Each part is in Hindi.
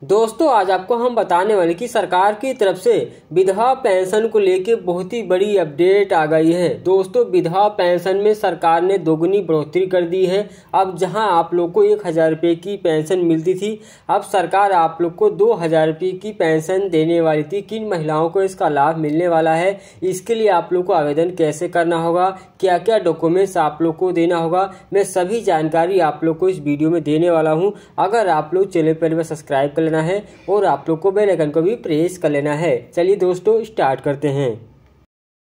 दोस्तों आज आपको हम बताने वाले कि सरकार की तरफ से विधवा पेंशन को लेके बहुत ही बड़ी अपडेट आ गई है। दोस्तों विधवा पेंशन में सरकार ने दोगुनी बढ़ोतरी कर दी है। अब जहां आप लोग को 1,000 रुपये की पेंशन मिलती थी, अब सरकार आप लोग को 2,000 रुपये की पेंशन देने वाली थी। किन महिलाओं को इसका लाभ मिलने वाला है, इसके लिए आप लोग को आवेदन कैसे करना होगा, क्या क्या डॉक्यूमेंट्स आप लोग को देना होगा, मैं सभी जानकारी आप लोग को इस वीडियो में देने वाला हूँ। अगर आप लोग चैनल पर सब्सक्राइब कर लेना है और आप लोग को बेल आइकन को भी प्रेस कर लेना है। चलिए दोस्तों स्टार्ट करते हैं।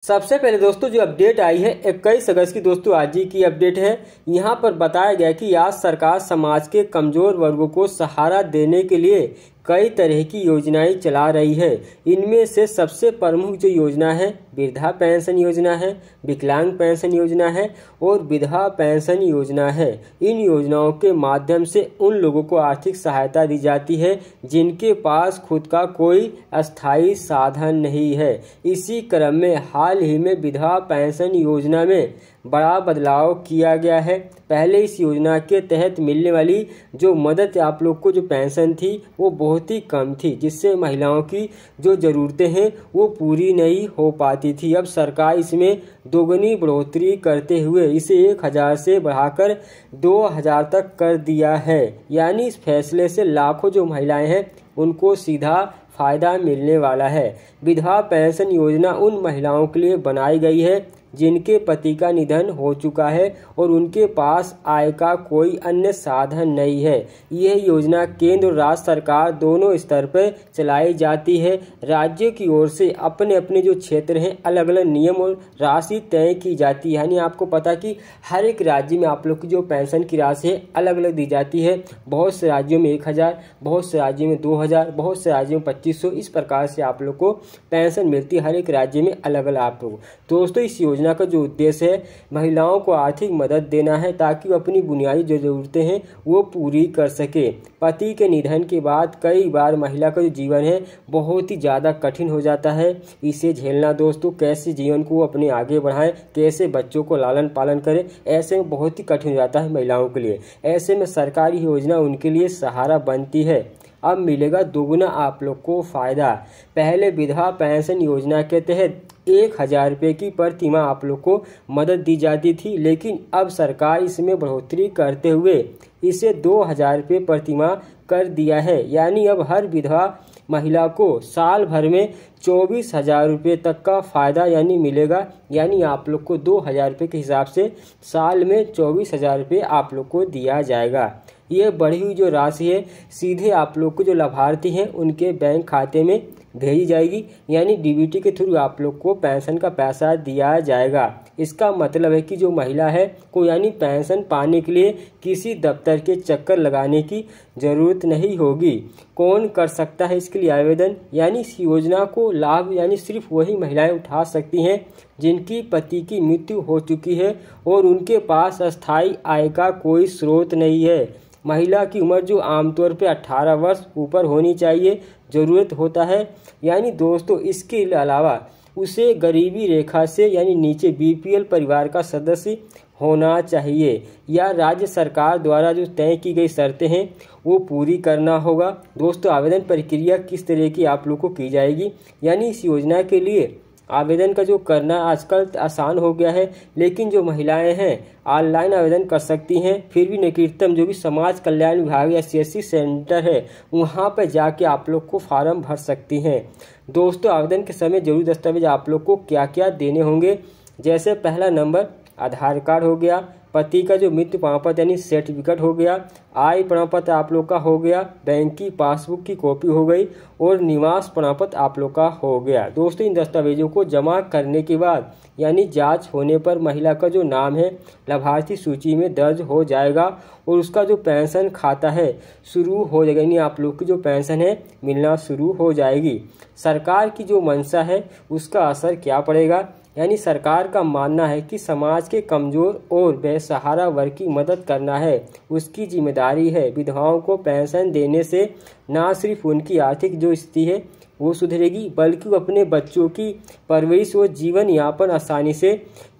सबसे पहले दोस्तों जो अपडेट आई है 21 अगस्त की, दोस्तों आज ही की अपडेट है। यहाँ पर बताया गया कि आज सरकार समाज के कमजोर वर्गों को सहारा देने के लिए कई तरह की योजनाएं चला रही है। इनमें से सबसे प्रमुख जो योजना है वृद्धा पेंशन योजना है, विकलांग पेंशन योजना है और विधवा पेंशन योजना है। इन योजनाओं के माध्यम से उन लोगों को आर्थिक सहायता दी जाती है जिनके पास खुद का कोई अस्थायी साधन नहीं है। इसी क्रम में हाल ही में विधवा पेंशन योजना में बड़ा बदलाव किया गया है। पहले इस योजना के तहत मिलने वाली जो मदद आप लोग को जो पेंशन थी वो बहुत ही कम थी, जिससे महिलाओं की जो ज़रूरतें हैं वो पूरी नहीं हो पाती थी। अब सरकार इसमें दोगुनी बढ़ोतरी करते हुए इसे 1,000 से बढ़ाकर 2,000 तक कर दिया है। यानी इस फैसले से लाखों जो महिलाएं हैं उनको सीधा फायदा मिलने वाला है। विधवा पेंशन योजना उन महिलाओं के लिए बनाई गई है जिनके पति का निधन हो चुका है और उनके पास आय का कोई अन्य साधन नहीं है। यह योजना केंद्र और राज्य सरकार दोनों स्तर पर चलाई जाती है। राज्यों की ओर से अपने अपने जो क्षेत्र हैं अलग अलग नियम और राशि तय की जाती है। यानी आपको पता कि हर एक राज्य में आप लोग की जो पेंशन की राशि है अलग अलग दी जाती है। बहुत से राज्यों में 1,000, बहुत से राज्यों में 2,000, बहुत से राज्यों में 2,500, इस प्रकार से आप लोग को पेंशन मिलती है। हर एक राज्य में अलग अलग आप लोग। दोस्तों इस योजना का जो उद्देश्य है महिलाओं को आर्थिक मदद देना है ताकि वो अपनी बुनियादी जो जरूरतें हैं वो पूरी कर सके। पति के निधन के बाद कई बार महिला का जो जीवन है बहुत ही ज़्यादा कठिन हो जाता है। इसे झेलना दोस्तों, कैसे जीवन को अपने आगे बढ़ाएं, कैसे बच्चों को लालन पालन करें, ऐसे में बहुत ही कठिन हो जाता है महिलाओं के लिए। ऐसे में सरकारी योजना उनके लिए सहारा बनती है। अब मिलेगा दोगुना आप लोग को फायदा। पहले विधवा पेंशन योजना के तहत 1,000 रुपये की प्रति माह आप लोग को मदद दी जाती थी, लेकिन अब सरकार इसमें बढ़ोतरी करते हुए इसे 2,000 रुपये प्रति माह कर दिया है। यानी अब हर विधवा महिला को साल भर में 24,000 रुपये तक का फायदा यानी मिलेगा। यानी आप लोग को 2,000 रुपये के हिसाब से साल में 24,000 रुपये आप लोग को दिया जाएगा। ये बढ़ी हुई जो राशि है सीधे आप लोग को जो लाभार्थी हैं उनके बैंक खाते में भेजी जाएगी। यानी डीबीटी के थ्रू आप लोग को पेंशन का पैसा दिया जाएगा। इसका मतलब है कि जो महिला है को यानी पेंशन पाने के लिए किसी दफ्तर के चक्कर लगाने की ज़रूरत नहीं होगी। कौन कर सकता है इसके लिए आवेदन? यानी इस योजना को लाभ यानी सिर्फ वही महिलाएं उठा सकती हैं जिनकी पति की मृत्यु हो चुकी है और उनके पास अस्थायी आय का कोई स्रोत नहीं है। महिला की उम्र जो आमतौर पे 18 वर्ष ऊपर होनी चाहिए ज़रूरत होता है। यानी दोस्तों इसके अलावा उसे गरीबी रेखा से यानी नीचे बीपीएल परिवार का सदस्य होना चाहिए या राज्य सरकार द्वारा जो तय की गई शर्तें हैं वो पूरी करना होगा। दोस्तों आवेदन प्रक्रिया किस तरह की आप लोग को की जाएगी? यानी इस योजना के लिए आवेदन का जो करना आजकल आसान हो गया है, लेकिन जो महिलाएं हैं ऑनलाइन आवेदन कर सकती हैं। फिर भी निकटतम जो भी समाज कल्याण विभाग या CSC सेंटर है वहां पर जाके आप लोग को फॉर्म भर सकती हैं। दोस्तों आवेदन के समय जरूरी दस्तावेज आप लोग को क्या क्या देने होंगे? जैसे पहला नंबर आधार कार्ड हो गया, पति का जो मृत्यु प्रमाण पत्र यानी सर्टिफिकेट हो गया, आय प्रमाण पत्र आप लोग का हो गया, बैंक की पासबुक की कॉपी हो गई और निवास प्रमाण पत्र आप लोग का हो गया। दोस्तों इन दस्तावेजों को जमा करने के बाद यानी जांच होने पर महिला का जो नाम है लाभार्थी सूची में दर्ज हो जाएगा और उसका जो पेंशन खाता है शुरू हो जाएगा। यानी आप लोग की जो पेंशन है मिलना शुरू हो जाएगी। सरकार की जो मंशा है उसका असर क्या पड़ेगा? यानी सरकार का मानना है कि समाज के कमजोर और बेसहारा वर्ग की मदद करना है उसकी जिम्मेदारी है। विधवाओं को पेंशन देने से न सिर्फ उनकी आर्थिक जो स्थिति है वो सुधरेगी बल्कि वो अपने बच्चों की परवरिश और जीवन यापन आसानी से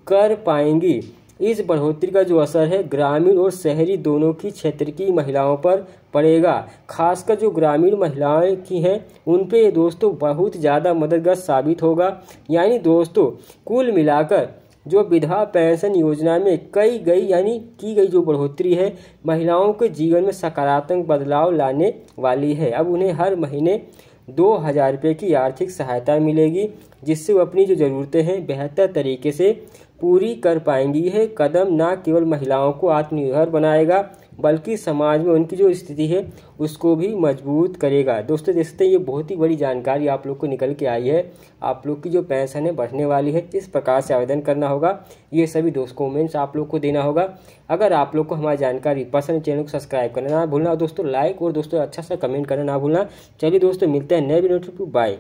कर पाएंगी। इस बढ़ोतरी का जो असर है ग्रामीण और शहरी दोनों की क्षेत्र की महिलाओं पर पड़ेगा। खासकर जो ग्रामीण महिलाएं की हैं उन पे ये दोस्तों बहुत ज़्यादा मददगार साबित होगा। यानी दोस्तों कुल मिलाकर जो विधवा पेंशन योजना में की गई जो बढ़ोतरी है महिलाओं के जीवन में सकारात्मक बदलाव लाने वाली है। अब उन्हें हर महीने 2,000 रुपये की आर्थिक सहायता मिलेगी, जिससे वो अपनी जो ज़रूरतें हैं बेहतर तरीके से पूरी कर पाएंगी। यह कदम न केवल महिलाओं को आत्मनिर्भर बनाएगा बल्कि समाज में उनकी जो स्थिति है उसको भी मजबूत करेगा। दोस्तों देखते हैं ये बहुत ही बड़ी जानकारी आप लोग को निकल के आई है। आप लोग की जो पेंशन है बढ़ने वाली है, इस प्रकार से आवेदन करना होगा। ये सभी दोस्त कमेंट्स आप लोग को देना होगा। अगर आप लोग को हमारी जानकारी पसंद, चैनल को सब्सक्राइब करना ना भूलना, दोस्तों लाइक और दोस्तों अच्छा सा कमेंट करना ना भूलना। चलिए दोस्तों मिलते हैं नए वीडियो। बाय।